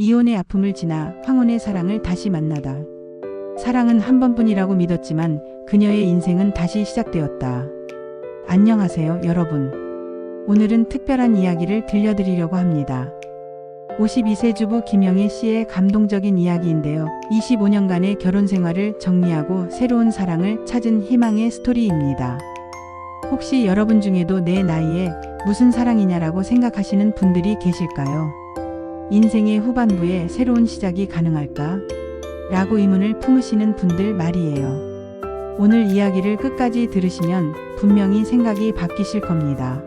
이혼의 아픔을 지나 황혼의 사랑을 다시 만나다. 사랑은 한 번뿐이라고 믿었지만 그녀의 인생은 다시 시작되었다. 안녕하세요, 여러분. 오늘은 특별한 이야기를 들려드리려고 합니다. 52세 주부 김영애 씨의 감동적인 이야기인데요. 25년간의 결혼 생활을 정리하고 새로운 사랑을 찾은 희망의 스토리입니다. 혹시 여러분 중에도 내 나이에 무슨 사랑이냐라고 생각하시는 분들이 계실까요? 인생의 후반부에 새로운 시작이 가능할까? 라고 의문을 품으시는 분들 말이에요. 오늘 이야기를 끝까지 들으시면 분명히 생각이 바뀌실 겁니다.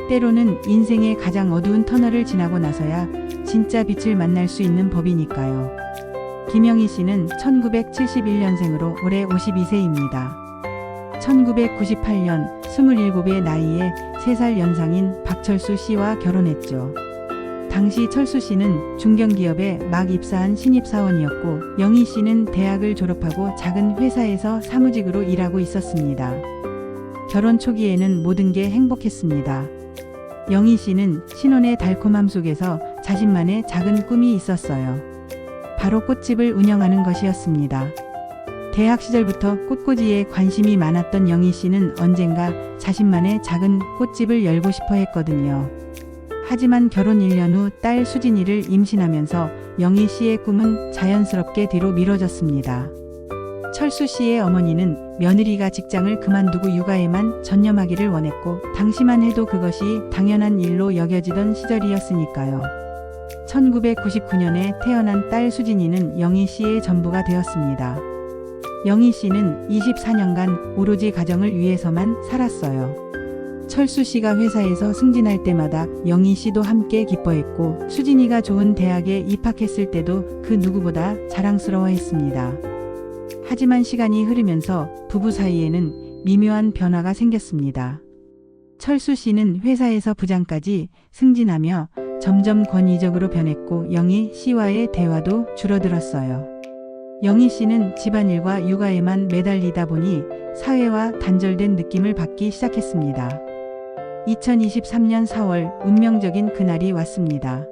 때로는 인생의 가장 어두운 터널을 지나고 나서야 진짜 빛을 만날 수 있는 법이니까요. 김영희 씨는 1971년생으로 올해 52세입니다. 1998년 27의 나이에 3살 연상인 박철수 씨와 결혼했죠. 당시 철수 씨는 중견기업에 막 입사한 신입사원이었고 영희 씨는 대학을 졸업하고 작은 회사에서 사무직으로 일하고 있었습니다. 결혼 초기에는 모든 게 행복했습니다. 영희 씨는 신혼의 달콤함 속에서 자신만의 작은 꿈이 있었어요. 바로 꽃집을 운영하는 것이었습니다. 대학 시절부터 꽃꽂이에 관심이 많았던 영희 씨는 언젠가 자신만의 작은 꽃집을 열고 싶어 했거든요. 하지만 결혼 1년 후 딸 수진이를 임신하면서 영희 씨의 꿈은 자연스럽게 뒤로 미뤄졌습니다. 철수 씨의 어머니는 며느리가 직장을 그만두고 육아에만 전념하기를 원했고 당시만 해도 그것이 당연한 일로 여겨지던 시절이었으니까요. 1999년에 태어난 딸 수진이는 영희 씨의 전부가 되었습니다. 영희 씨는 24년간 오로지 가정을 위해서만 살았어요. 철수 씨가 회사에서 승진할 때마다 영희 씨도 함께 기뻐했고 수진이가 좋은 대학에 입학했을 때도 그 누구보다 자랑스러워했습니다. 하지만 시간이 흐르면서 부부 사이에는 미묘한 변화가 생겼습니다. 철수 씨는 회사에서 부장까지 승진하며 점점 권위적으로 변했고 영희 씨와의 대화도 줄어들었어요. 영희 씨는 집안일과 육아에만 매달리다 보니 사회와 단절된 느낌을 받기 시작했습니다. 2023년 4월 운명적인 그날이 왔습니다.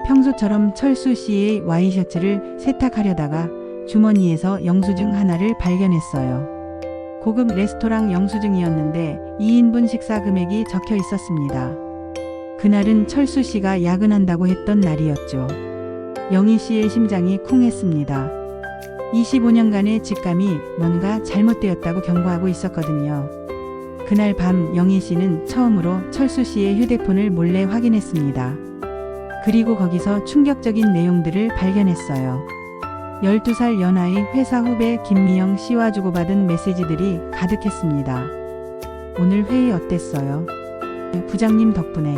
평소처럼 철수 씨의 와이셔츠를 세탁하려다가 주머니에서 영수증 하나를 발견했어요. 고급 레스토랑 영수증이었는데 2인분 식사 금액이 적혀 있었습니다. 그날은 철수 씨가 야근한다고 했던 날이었죠. 영희 씨의 심장이 쿵했습니다. 25년간의 직감이 뭔가 잘못되었다고 경고하고 있었거든요. 그날 밤 영희 씨는 처음으로 철수 씨의 휴대폰을 몰래 확인했습니다. 그리고 거기서 충격적인 내용들을 발견했어요. 12살 연하의 회사 후배 김미영 씨와 주고받은 메시지들이 가득했습니다. 오늘 회의 어땠어요? 부장님 덕분에.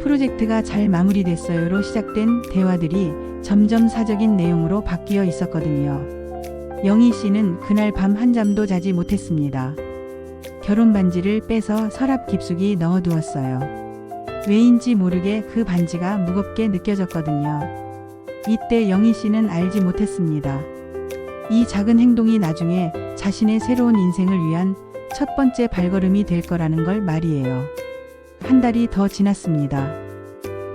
프로젝트가 잘 마무리됐어요로 시작된 대화들이 점점 사적인 내용으로 바뀌어 있었거든요. 영희 씨는 그날 밤 한잠도 자지 못했습니다. 결혼 반지를 빼서 서랍 깊숙이 넣어두었어요. 왜인지 모르게 그 반지가 무겁게 느껴졌거든요. 이때 영희 씨는 알지 못했습니다. 이 작은 행동이 나중에 자신의 새로운 인생을 위한 첫 번째 발걸음이 될 거라는 걸 말이에요. 한 달이 더 지났습니다.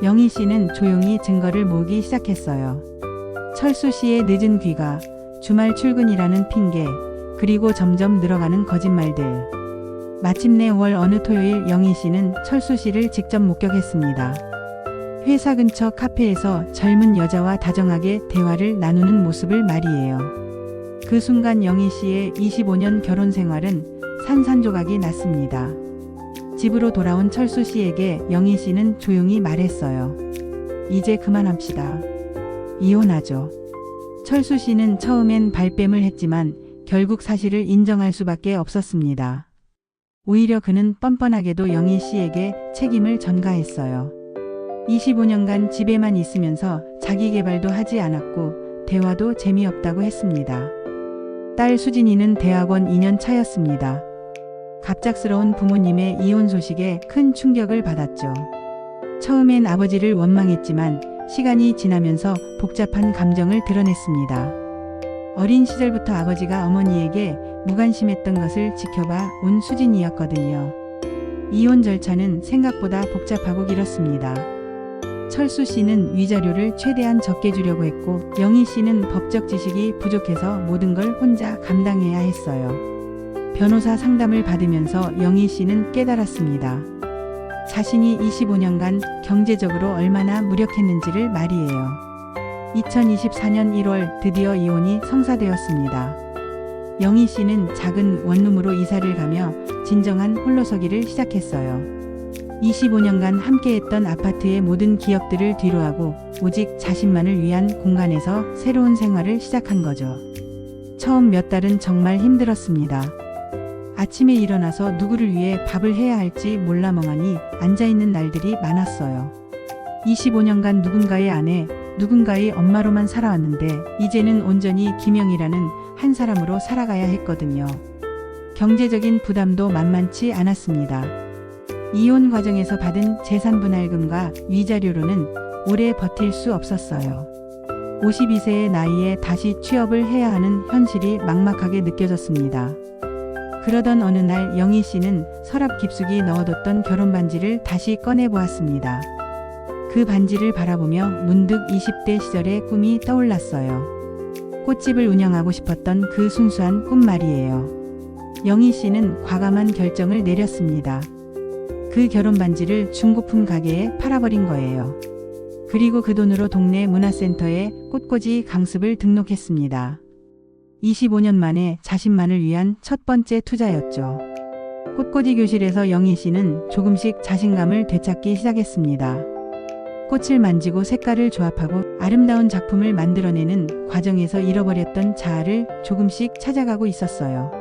영희 씨는 조용히 증거를 모으기 시작했어요. 철수 씨의 늦은 귀가, 주말 출근이라는 핑계, 그리고 점점 늘어가는 거짓말들. 마침내 5월 어느 토요일 영희 씨는 철수 씨를 직접 목격했습니다. 회사 근처 카페에서 젊은 여자와 다정하게 대화를 나누는 모습을 말이에요. 그 순간 영희 씨의 25년 결혼 생활은 산산조각이 났습니다. 집으로 돌아온 철수 씨에게 영희 씨는 조용히 말했어요. 이제 그만합시다. 이혼하죠. 철수 씨는 처음엔 발뺌을 했지만 결국 사실을 인정할 수밖에 없었습니다. 오히려 그는 뻔뻔하게도 영희 씨에게 책임을 전가했어요. 25년간 집에만 있으면서 자기 개발도 하지 않았고 대화도 재미없다고 했습니다. 딸 수진이는 대학원 2년 차였습니다. 갑작스러운 부모님의 이혼 소식에 큰 충격을 받았죠. 처음엔 아버지를 원망했지만 시간이 지나면서 복잡한 감정을 드러냈습니다. 어린 시절부터 아버지가 어머니에게 무관심했던 것을 지켜봐 온 수진이었거든요. 이혼 절차는 생각보다 복잡하고 길었습니다. 철수 씨는 위자료를 최대한 적게 주려고 했고 영희 씨는 법적 지식이 부족해서 모든 걸 혼자 감당해야 했어요. 변호사 상담을 받으면서 영희 씨는 깨달았습니다. 자신이 25년간 경제적으로 얼마나 무력했는지를 말이에요. 2024년 1월 드디어 이혼이 성사되었습니다. 영희 씨는 작은 원룸으로 이사를 가며 진정한 홀로서기를 시작했어요. 25년간 함께했던 아파트의 모든 기억들을 뒤로하고 오직 자신만을 위한 공간에서 새로운 생활을 시작한 거죠. 처음 몇 달은 정말 힘들었습니다. 아침에 일어나서 누구를 위해 밥을 해야 할지 몰라 멍하니 앉아있는 날들이 많았어요. 25년간 누군가의 아내, 누군가의 엄마로만 살아왔는데 이제는 온전히 김영이라는 한 사람으로 살아가야 했거든요. 경제적인 부담도 만만치 않았습니다. 이혼 과정에서 받은 재산분할금과 위자료로는 오래 버틸 수 없었어요. 52세의 나이에 다시 취업을 해야 하는 현실이 막막하게 느껴졌습니다. 그러던 어느 날 영희 씨는 서랍 깊숙이 넣어뒀던 결혼 반지를 다시 꺼내보았습니다. 그 반지를 바라보며 문득 20대 시절의 꿈이 떠올랐어요. 꽃집을 운영하고 싶었던 그 순수한 꿈 말이에요. 영희 씨는 과감한 결정을 내렸습니다. 그 결혼 반지를 중고품 가게에 팔아버린 거예요. 그리고 그 돈으로 동네 문화센터에 꽃꽂이 강습을 등록했습니다. 25년 만에 자신만을 위한 첫 번째 투자였죠. 꽃꽂이 교실에서 영희 씨는 조금씩 자신감을 되찾기 시작했습니다. 꽃을 만지고 색깔을 조합하고 아름다운 작품을 만들어내는 과정에서 잃어버렸던 자아를 조금씩 찾아가고 있었어요.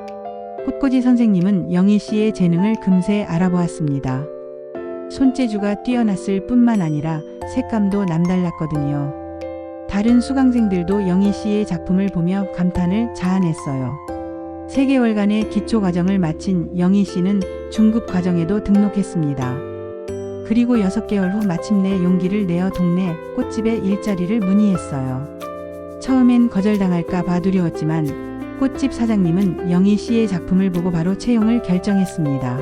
꽃꽂이 선생님은 영희 씨의 재능을 금세 알아보았습니다. 손재주가 뛰어났을 뿐만 아니라 색감도 남달랐거든요. 다른 수강생들도 영희 씨의 작품을 보며 감탄을 자아냈어요. 3개월간의 기초 과정을 마친 영희 씨는 중급 과정에도 등록했습니다. 그리고 6개월 후 마침내 용기를 내어 동네 꽃집에 일자리를 문의했어요. 처음엔 거절당할까 봐 두려웠지만 꽃집 사장님은 영희 씨의 작품을 보고 바로 채용을 결정했습니다.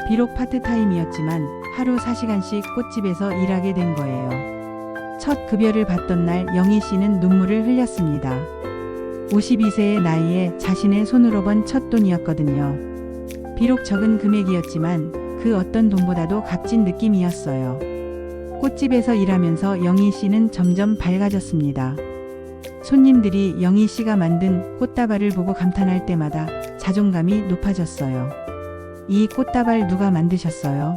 비록 파트타임이었지만 하루 4시간씩 꽃집에서 일하게 된 거예요. 첫 급여를 받던 날 영희 씨는 눈물을 흘렸습니다. 52세의 나이에 자신의 손으로 번 첫 돈이었거든요. 비록 적은 금액이었지만 그 어떤 돈보다도 값진 느낌이었어요. 꽃집에서 일하면서 영희 씨는 점점 밝아졌습니다. 손님들이 영희 씨가 만든 꽃다발을 보고 감탄할 때마다 자존감이 높아졌어요. 이 꽃다발 누가 만드셨어요?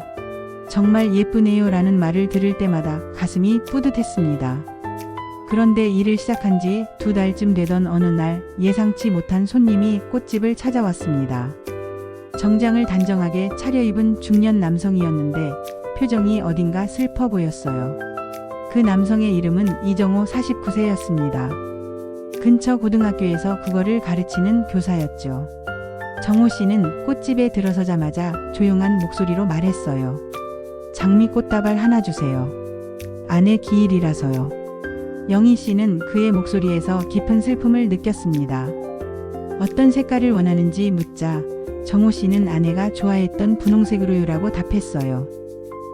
정말 예쁘네요 라는 말을 들을 때마다 가슴이 뿌듯했습니다. 그런데 일을 시작한 지 2달쯤 되던 어느 날 예상치 못한 손님이 꽃집을 찾아왔습니다. 정장을 단정하게 차려입은 중년 남성이었는데 표정이 어딘가 슬퍼 보였어요. 그 남성의 이름은 이정호 49세였습니다. 근처 고등학교에서 국어를 가르치는 교사였죠. 정호 씨는 꽃집에 들어서자마자 조용한 목소리로 말했어요. 장미꽃다발 하나 주세요. 아내 기일이라서요. 영희 씨는 그의 목소리에서 깊은 슬픔을 느꼈습니다. 어떤 색깔을 원하는지 묻자 정호 씨는 아내가 좋아했던 분홍색으로요라고 답했어요.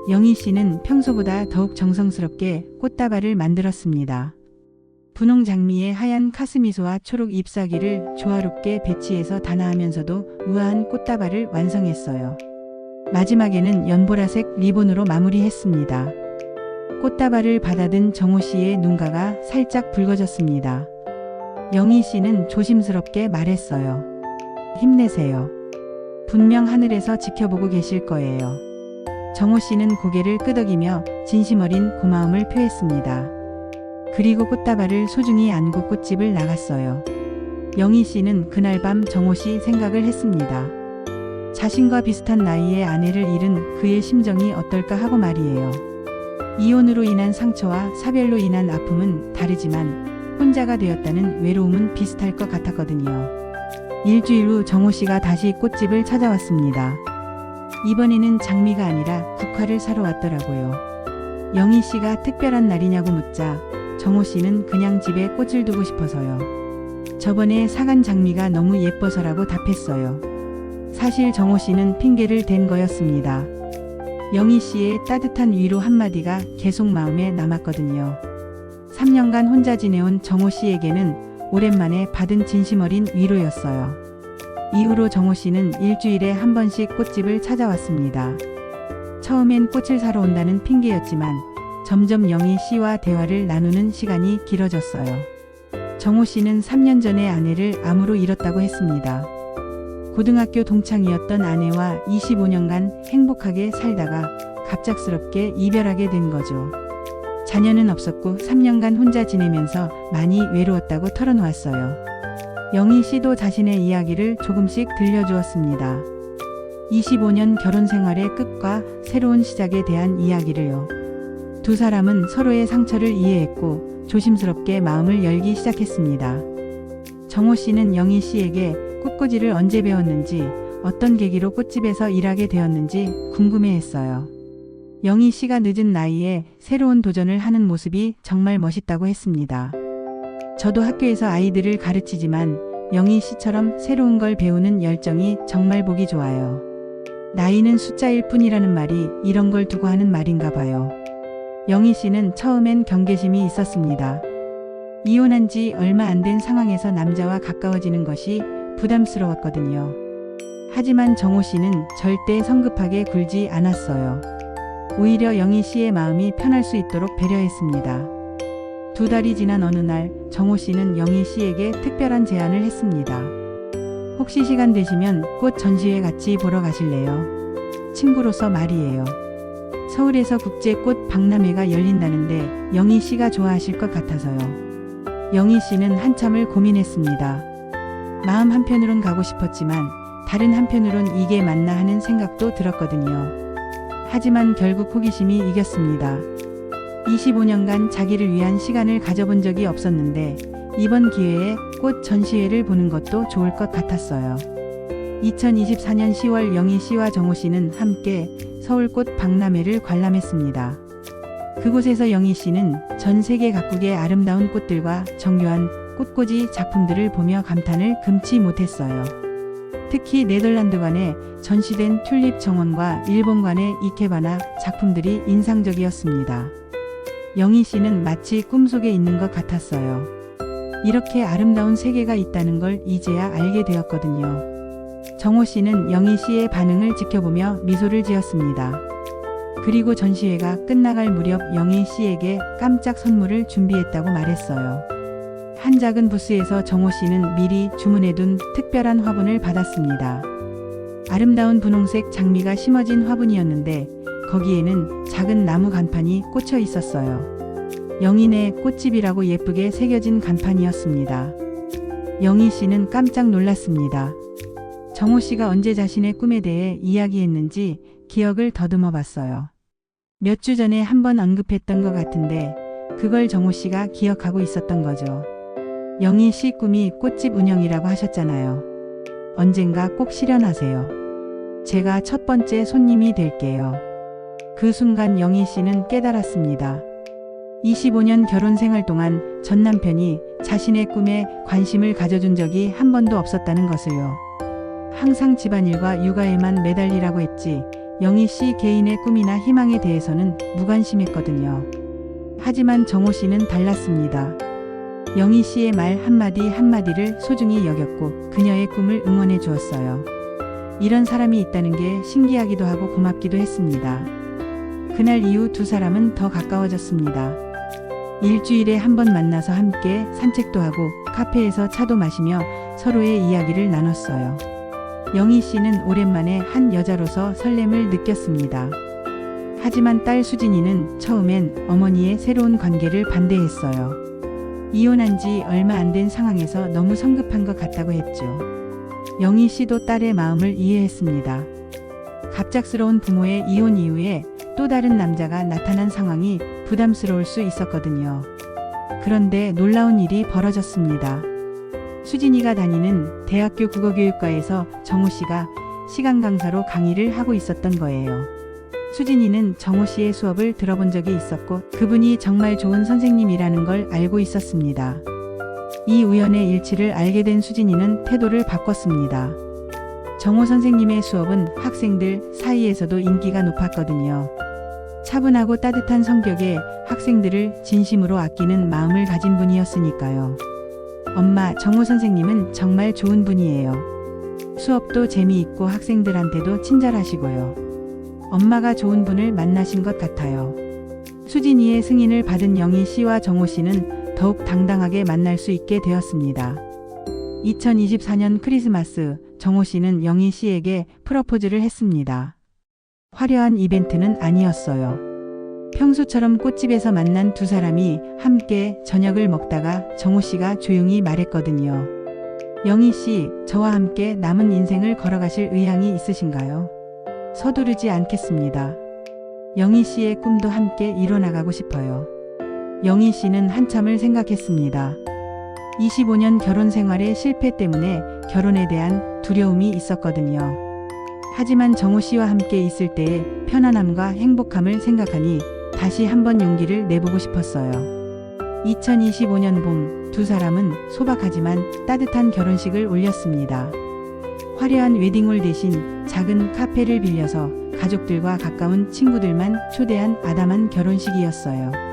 영희 씨는 평소보다 더욱 정성스럽게 꽃다발을 만들었습니다. 분홍 장미의 하얀 카스미소와 초록 잎사귀를 조화롭게 배치해서 단아하면서도 우아한 꽃다발을 완성했어요. 마지막에는 연보라색 리본으로 마무리했습니다. 꽃다발을 받아든 정호 씨의 눈가가 살짝 붉어졌습니다. 영희 씨는 조심스럽게 말했어요. 힘내세요. 분명 하늘에서 지켜보고 계실 거예요. 정호 씨는 고개를 끄덕이며 진심 어린 고마움을 표했습니다. 그리고 꽃다발을 소중히 안고 꽃집을 나갔어요. 영희 씨는 그날 밤 정호 씨 생각을 했습니다. 자신과 비슷한 나이의 아내를 잃은 그의 심정이 어떨까 하고 말이에요. 이혼으로 인한 상처와 사별로 인한 아픔은 다르지만 혼자가 되었다는 외로움은 비슷할 것 같았거든요. 일주일 후 정호 씨가 다시 꽃집을 찾아왔습니다. 이번에는 장미가 아니라 국화를 사러 왔더라고요. 영희 씨가 특별한 날이냐고 묻자 정호 씨는 그냥 집에 꽃을 두고 싶어서요. 저번에 사간 장미가 너무 예뻐서라고 답했어요. 사실 정호 씨는 핑계를 댄 거였습니다. 영희 씨의 따뜻한 위로 한마디가 계속 마음에 남았거든요. 3년간 혼자 지내온 정호 씨에게는 오랜만에 받은 진심 어린 위로였어요. 이후로 정호 씨는 일주일에 한 번씩 꽃집을 찾아왔습니다. 처음엔 꽃을 사러 온다는 핑계였지만 점점 영희 씨와 대화를 나누는 시간이 길어졌어요. 정호 씨는 3년 전에 아내를 암으로 잃었다고 했습니다. 고등학교 동창이었던 아내와 25년간 행복하게 살다가 갑작스럽게 이별하게 된 거죠. 자녀는 없었고 3년간 혼자 지내면서 많이 외로웠다고 털어놓았어요. 영희 씨도 자신의 이야기를 조금씩 들려주었습니다. 25년 결혼 생활의 끝과 새로운 시작에 대한 이야기를요. 두 사람은 서로의 상처를 이해했고 조심스럽게 마음을 열기 시작했습니다. 정호 씨는 영희 씨에게 꽃꽂이를 언제 배웠는지, 어떤 계기로 꽃집에서 일하게 되었는지 궁금해했어요. 영희 씨가 늦은 나이에 새로운 도전을 하는 모습이 정말 멋있다고 했습니다. 저도 학교에서 아이들을 가르치지만 영희 씨처럼 새로운 걸 배우는 열정이 정말 보기 좋아요. 나이는 숫자일 뿐이라는 말이 이런 걸 두고 하는 말인가 봐요. 영희 씨는 처음엔 경계심이 있었습니다. 이혼한 지 얼마 안 된 상황에서 남자와 가까워지는 것이 부담스러웠거든요. 하지만 정호 씨는 절대 성급하게 굴지 않았어요. 오히려 영희 씨의 마음이 편할 수 있도록 배려했습니다. 2달이 지난 어느 날 정호 씨는 영희 씨에게 특별한 제안을 했습니다. 혹시 시간 되시면 꽃 전시회 같이 보러 가실래요? 친구로서 말이에요. 서울에서 국제꽃 박람회가 열린다는데 영희 씨가 좋아하실 것 같아서요. 영희 씨는 한참을 고민했습니다. 마음 한편으론 가고 싶었지만 다른 한편으론 이게 맞나 하는 생각도 들었거든요. 하지만 결국 호기심이 이겼습니다. 25년간 자기를 위한 시간을 가져본 적이 없었는데 이번 기회에 꽃 전시회를 보는 것도 좋을 것 같았어요. 2024년 10월 영희 씨와 정호 씨는 함께 서울꽃 박람회를 관람했습니다. 그곳에서 영희 씨는 전 세계 각국의 아름다운 꽃들과 정교한 꽃꽂이 작품들을 보며 감탄을 금치 못했어요. 특히 네덜란드관에 전시된 튤립 정원과 일본관의 이케바나 작품들이 인상적이었습니다. 영희 씨는 마치 꿈속에 있는 것 같았어요. 이렇게 아름다운 세계가 있다는 걸 이제야 알게 되었거든요. 정호 씨는 영희 씨의 반응을 지켜보며 미소를 지었습니다. 그리고 전시회가 끝나갈 무렵 영희 씨에게 깜짝 선물을 준비했다고 말했어요. 한 작은 부스에서 정호 씨는 미리 주문해둔 특별한 화분을 받았습니다. 아름다운 분홍색 장미가 심어진 화분이었는데 거기에는 작은 나무 간판이 꽂혀 있었어요. 영희네 꽃집이라고 예쁘게 새겨진 간판이었습니다. 영희 씨는 깜짝 놀랐습니다. 정호 씨가 언제 자신의 꿈에 대해 이야기했는지 기억을 더듬어 봤어요. 몇 주 전에 한번 언급했던 것 같은데 그걸 정호 씨가 기억하고 있었던 거죠. 영희 씨 꿈이 꽃집 운영이라고 하셨잖아요. 언젠가 꼭 실현하세요. 제가 첫 번째 손님이 될게요. 그 순간 영희 씨는 깨달았습니다. 25년 결혼 생활 동안 전 남편이 자신의 꿈에 관심을 가져준 적이 한 번도 없었다는 것을요. 항상 집안일과 육아에만 매달리라고 했지 영희 씨 개인의 꿈이나 희망에 대해서는 무관심했거든요. 하지만 정호 씨는 달랐습니다. 영희 씨의 말 한마디 한마디를 소중히 여겼고 그녀의 꿈을 응원해 주었어요. 이런 사람이 있다는 게 신기하기도 하고 고맙기도 했습니다. 그날 이후 두 사람은 더 가까워졌습니다. 일주일에 한 번 만나서 함께 산책도 하고 카페에서 차도 마시며 서로의 이야기를 나눴어요. 영희 씨는 오랜만에 한 여자로서 설렘을 느꼈습니다. 하지만 딸 수진이는 처음엔 어머니의 새로운 관계를 반대했어요. 이혼한 지 얼마 안 된 상황에서 너무 성급한 것 같다고 했죠. 영희 씨도 딸의 마음을 이해했습니다. 갑작스러운 부모의 이혼 이후에 또 다른 남자가 나타난 상황이 부담스러울 수 있었거든요. 그런데 놀라운 일이 벌어졌습니다. 수진이가 다니는 대학교 국어교육과에서 정호 씨가 시간 강사로 강의를 하고 있었던 거예요. 수진이는 정호 씨의 수업을 들어본 적이 있었고 그분이 정말 좋은 선생님이라는 걸 알고 있었습니다. 이 우연의 일치를 알게 된 수진이는 태도를 바꿨습니다. 정호 선생님의 수업은 학생들 사이에서도 인기가 높았거든요. 차분하고 따뜻한 성격에 학생들을 진심으로 아끼는 마음을 가진 분이었으니까요. 엄마, 정호 선생님은 정말 좋은 분이에요. 수업도 재미있고 학생들한테도 친절하시고요. 엄마가 좋은 분을 만나신 것 같아요. 수진이의 승인을 받은 영희 씨와 정호 씨는 더욱 당당하게 만날 수 있게 되었습니다. 2024년 크리스마스, 정호 씨는 영희 씨에게 프러포즈를 했습니다. 화려한 이벤트는 아니었어요. 평소처럼 꽃집에서 만난 두 사람이 함께 저녁을 먹다가 정호 씨가 조용히 말했거든요. 영희 씨, 저와 함께 남은 인생을 걸어가실 의향이 있으신가요? 서두르지 않겠습니다. 영희 씨의 꿈도 함께 이뤄나가고 싶어요. 영희 씨는 한참을 생각했습니다. 25년 결혼 생활의 실패 때문에 결혼에 대한 두려움이 있었거든요. 하지만 정호 씨와 함께 있을 때의 편안함과 행복함을 생각하니 다시 한번 용기를 내보고 싶었어요. 2025년 봄, 두 사람은 소박하지만 따뜻한 결혼식을 올렸습니다. 화려한 웨딩홀 대신 작은 카페를 빌려서 가족들과 가까운 친구들만 초대한 아담한 결혼식이었어요.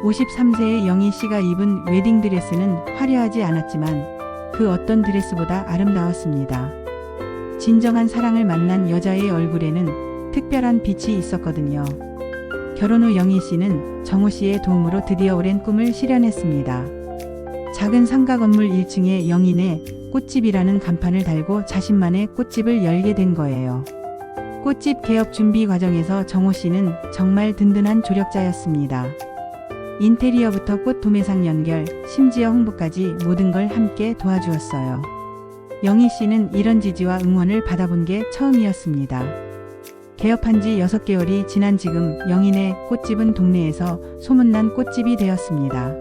53세의 영희 씨가 입은 웨딩드레스는 화려하지 않았지만 그 어떤 드레스보다 아름다웠습니다. 진정한 사랑을 만난 여자의 얼굴에는 특별한 빛이 있었거든요. 결혼 후 영희 씨는 정호 씨의 도움으로 드디어 오랜 꿈을 실현했습니다. 작은 상가 건물 1층에 영인의 꽃집이라는 간판을 달고 자신만의 꽃집을 열게 된 거예요. 꽃집 개업 준비 과정에서 정호 씨는 정말 든든한 조력자였습니다. 인테리어부터 꽃 도매상 연결, 심지어 홍보까지 모든 걸 함께 도와주었어요. 영희 씨는 이런 지지와 응원을 받아본 게 처음이었습니다. 개업한 지 6개월이 지난 지금 영인의 꽃집은 동네에서 소문난 꽃집이 되었습니다.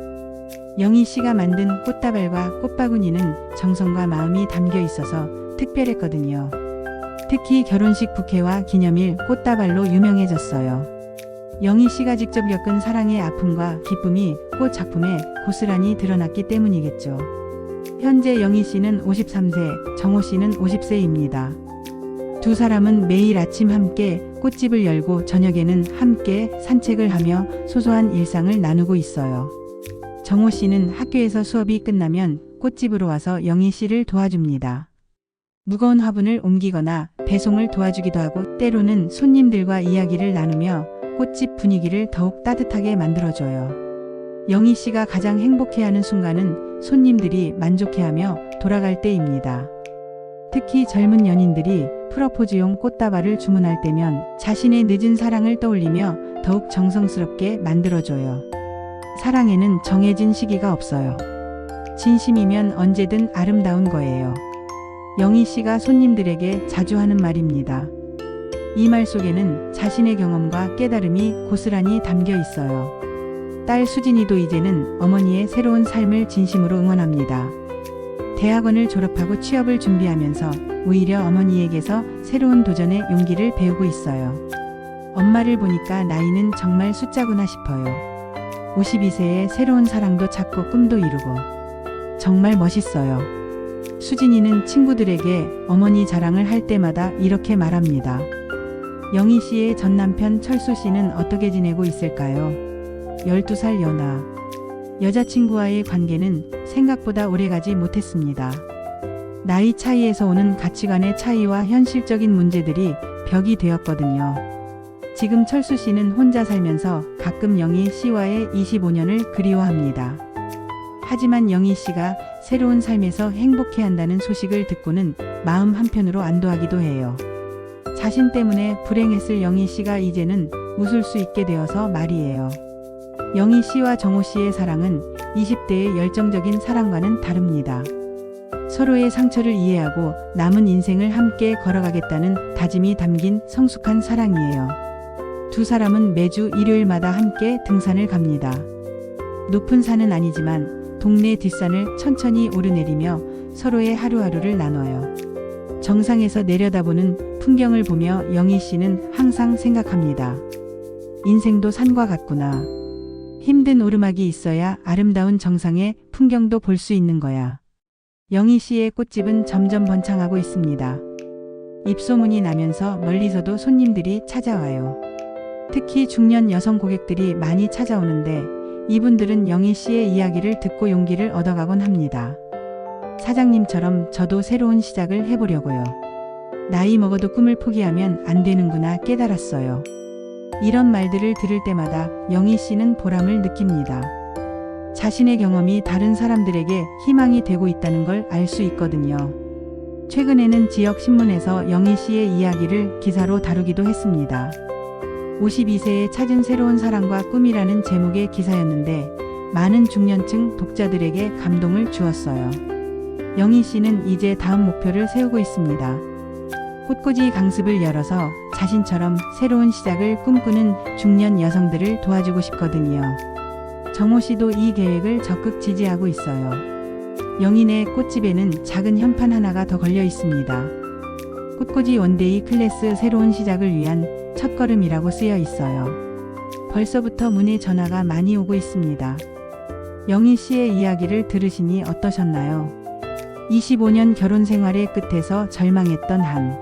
영희 씨가 만든 꽃다발과 꽃바구니는 정성과 마음이 담겨 있어서 특별했거든요. 특히 결혼식 부케와 기념일 꽃다발로 유명해졌어요. 영희 씨가 직접 겪은 사랑의 아픔과 기쁨이 꽃 작품에 고스란히 드러났기 때문이겠죠. 현재 영희 씨는 53세, 정호 씨는 50세입니다. 두 사람은 매일 아침 함께 꽃집을 열고 저녁에는 함께 산책을 하며 소소한 일상을 나누고 있어요. 정호 씨는 학교에서 수업이 끝나면 꽃집으로 와서 영희 씨를 도와줍니다. 무거운 화분을 옮기거나 배송을 도와주기도 하고 때로는 손님들과 이야기를 나누며 꽃집 분위기를 더욱 따뜻하게 만들어줘요. 영희 씨가 가장 행복해하는 순간은 손님들이 만족해하며 돌아갈 때입니다. 특히 젊은 연인들이 프러포즈용 꽃다발을 주문할 때면 자신의 늦은 사랑을 떠올리며 더욱 정성스럽게 만들어줘요. 사랑에는 정해진 시기가 없어요. 진심이면 언제든 아름다운 거예요. 영희 씨가 손님들에게 자주 하는 말입니다. 이 말 속에는 자신의 경험과 깨달음이 고스란히 담겨 있어요. 딸 수진이도 이제는 어머니의 새로운 삶을 진심으로 응원합니다. 대학원을 졸업하고 취업을 준비하면서 오히려 어머니에게서 새로운 도전의 용기를 배우고 있어요. 엄마를 보니까 나이는 정말 숫자구나 싶어요. 52세에 새로운 사랑도 찾고 꿈도 이루고 정말 멋있어요. 수진이는 친구들에게 어머니 자랑을 할 때마다 이렇게 말합니다. 영희 씨의 전 남편 철수 씨는 어떻게 지내고 있을까요? 12살 연하. 여자친구와의 관계는 생각보다 오래가지 못했습니다. 나이 차이에서 오는 가치관의 차이와 현실적인 문제들이 벽이 되었거든요. 지금 철수 씨는 혼자 살면서 가끔 영희 씨와의 25년을 그리워합니다. 하지만 영희 씨가 새로운 삶에서 행복해한다는 소식을 듣고는 마음 한편으로 안도하기도 해요. 자신 때문에 불행했을 영희 씨가 이제는 웃을 수 있게 되어서 말이에요. 영희 씨와 정호 씨의 사랑은 20대의 열정적인 사랑과는 다릅니다. 서로의 상처를 이해하고 남은 인생을 함께 걸어가겠다는 다짐이 담긴 성숙한 사랑이에요. 두 사람은 매주 일요일마다 함께 등산을 갑니다. 높은 산은 아니지만 동네 뒷산을 천천히 오르내리며 서로의 하루하루를 나눠요. 정상에서 내려다보는 풍경을 보며 영희 씨는 항상 생각합니다. 인생도 산과 같구나. 힘든 오르막이 있어야 아름다운 정상의 풍경도 볼 수 있는 거야. 영희 씨의 꽃집은 점점 번창하고 있습니다. 입소문이 나면서 멀리서도 손님들이 찾아와요. 특히 중년 여성 고객들이 많이 찾아오는데 이분들은 영희 씨의 이야기를 듣고 용기를 얻어가곤 합니다. 사장님처럼 저도 새로운 시작을 해보려고요. 나이 먹어도 꿈을 포기하면 안 되는구나 깨달았어요. 이런 말들을 들을 때마다 영희 씨는 보람을 느낍니다. 자신의 경험이 다른 사람들에게 희망이 되고 있다는 걸 알 수 있거든요. 최근에는 지역 신문에서 영희 씨의 이야기를 기사로 다루기도 했습니다. 52세에 찾은 새로운 사랑과 꿈이라는 제목의 기사였는데 많은 중년층 독자들에게 감동을 주었어요. 영희 씨는 이제 다음 목표를 세우고 있습니다. 꽃꽂이 강습을 열어서 자신처럼 새로운 시작을 꿈꾸는 중년 여성들을 도와주고 싶거든요. 정호 씨도 이 계획을 적극 지지하고 있어요. 영희네 꽃집에는 작은 현판 하나가 더 걸려 있습니다. 꽃꽂이 원데이 클래스 새로운 시작을 위한 첫걸음이라고 쓰여 있어요. 벌써부터 문에 전화가 많이 오고 있습니다. 영희 씨의 이야기를 들으시니 어떠셨나요? 25년 결혼 생활의 끝에서 절망했던 한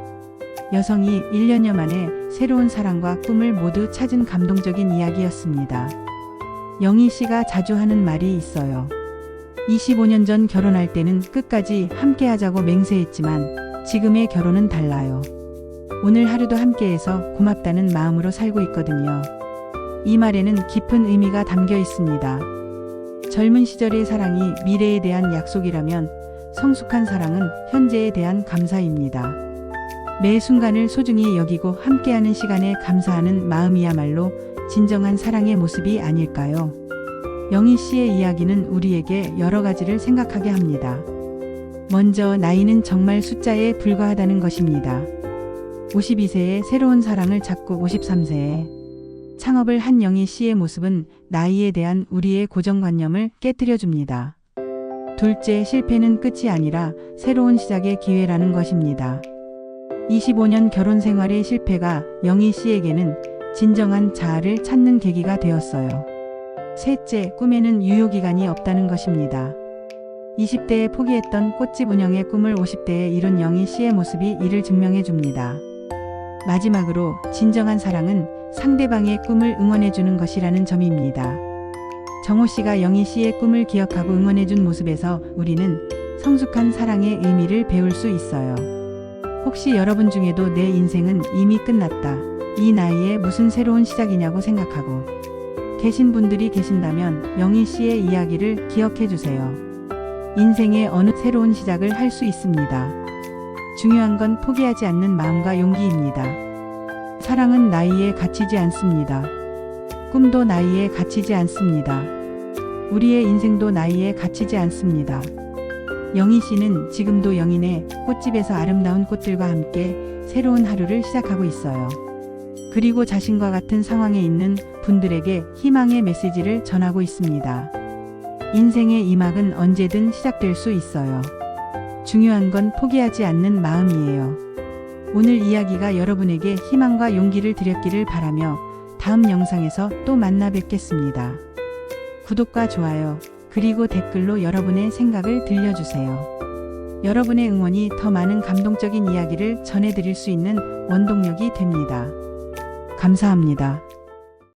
여성이 1년여 만에 새로운 사랑과 꿈을 모두 찾은 감동적인 이야기였습니다. 영희 씨가 자주 하는 말이 있어요. 25년 전 결혼할 때는 끝까지 함께 하자고 맹세했지만 지금의 결혼은 달라요. 오늘 하루도 함께해서 고맙다는 마음으로 살고 있거든요. 이 말에는 깊은 의미가 담겨 있습니다. 젊은 시절의 사랑이 미래에 대한 약속이라면 성숙한 사랑은 현재에 대한 감사입니다. 매 순간을 소중히 여기고 함께하는 시간에 감사하는 마음이야말로 진정한 사랑의 모습이 아닐까요? 영희 씨의 이야기는 우리에게 여러 가지를 생각하게 합니다. 먼저 나이는 정말 숫자에 불과하다는 것입니다. 52세에 새로운 사랑을 찾고 53세에 창업을 한 영희 씨의 모습은 나이에 대한 우리의 고정관념을 깨뜨려 줍니다. 둘째, 실패는 끝이 아니라 새로운 시작의 기회라는 것입니다. 25년 결혼 생활의 실패가 영희 씨에게는 진정한 자아를 찾는 계기가 되었어요. 셋째, 꿈에는 유효기간이 없다는 것입니다. 20대에 포기했던 꽃집 운영의 꿈을 50대에 이룬 영희 씨의 모습이 이를 증명해 줍니다. 마지막으로 진정한 사랑은 상대방의 꿈을 응원해 주는 것이라는 점입니다. 정호 씨가 영희 씨의 꿈을 기억하고 응원해 준 모습에서 우리는 성숙한 사랑의 의미를 배울 수 있어요. 혹시 여러분 중에도 내 인생은 이미 끝났다, 이 나이에 무슨 새로운 시작이냐고 생각하고 계신 분들이 계신다면 영희 씨의 이야기를 기억해 주세요. 인생의 어느 새로운 시작을 할 수 있습니다. 중요한 건 포기하지 않는 마음과 용기입니다. 사랑은 나이에 갇히지 않습니다. 꿈도 나이에 갇히지 않습니다. 우리의 인생도 나이에 갇히지 않습니다. 영희 씨는 지금도 영희네 꽃집에서 아름다운 꽃들과 함께 새로운 하루를 시작하고 있어요. 그리고 자신과 같은 상황에 있는 분들에게 희망의 메시지를 전하고 있습니다. 인생의 이막은 언제든 시작될 수 있어요. 중요한 건 포기하지 않는 마음이에요. 오늘 이야기가 여러분에게 희망과 용기를 드렸기를 바라며 다음 영상에서 또 만나 뵙겠습니다. 구독과 좋아요, 그리고 댓글로 여러분의 생각을 들려주세요. 여러분의 응원이 더 많은 감동적인 이야기를 전해드릴 수 있는 원동력이 됩니다. 감사합니다.